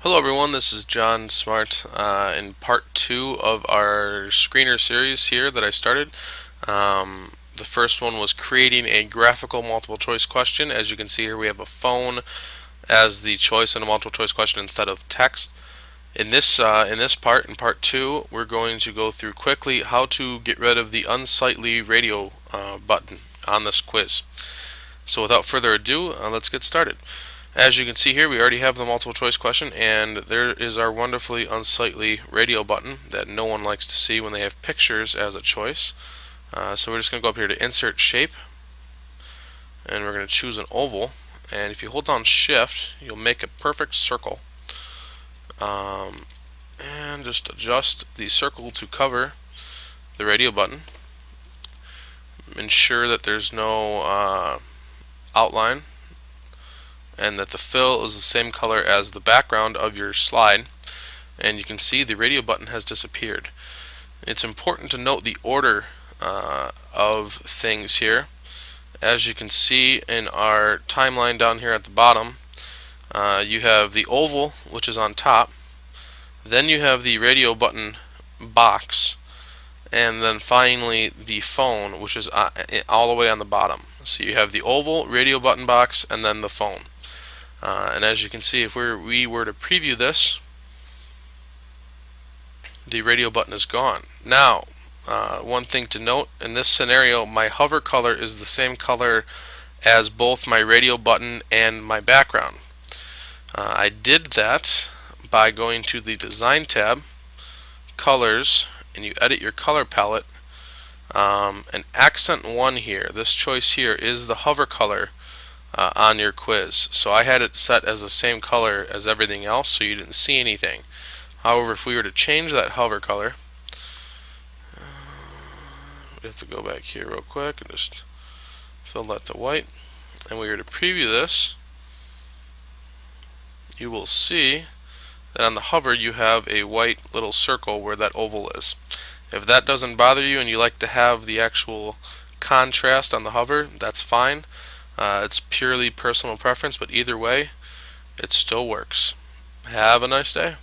Hello everyone, this is John Smart in part 2 of our Screenr series here that I started. The first one was creating a graphical multiple choice question. As you can see here, we have a phone as the choice in a multiple choice question instead of text. In this part, in part 2, we're going to go through quickly how to get rid of the unsightly radio button on this quiz. So without further ado, let's get started. As you can see here, we already have the multiple choice question, and there is our wonderfully unsightly radio button that no one likes to see when they have pictures as a choice. So we're just going to go up here to Insert Shape, and we're going to choose an oval. And if you hold down Shift, you'll make a perfect circle. And just adjust the circle to cover the radio button. Ensure that there's no outline, and that the fill is the same color as the background of your slide, and you can see the radio button has disappeared. It's important to note the order of things here. As you can see in our timeline down here at the bottom, you have the oval, which is on top, then you have the radio button box, and then finally the phone, which is all the way on the bottom. So you have the oval, radio button box, and then the phone. And as you can see, if we were to preview this, the radio button is gone. Now, one thing to note, in this scenario, my hover color is the same color as both my radio button and my background. I did that by going to the Design tab, Colors, and you edit your color palette. And Accent 1 here, this choice here, is the hover color on your quiz. So I had it set as the same color as everything else, so you didn't see anything. However, if we were to change that hover color, we have to go back here real quick and just fill that to white, and we were to preview this, you will see that on the hover you have a white little circle where that oval is. If that doesn't bother you and you like to have the actual contrast on the hover, that's fine. It's purely personal preference, but either way, it still works. Have a nice day.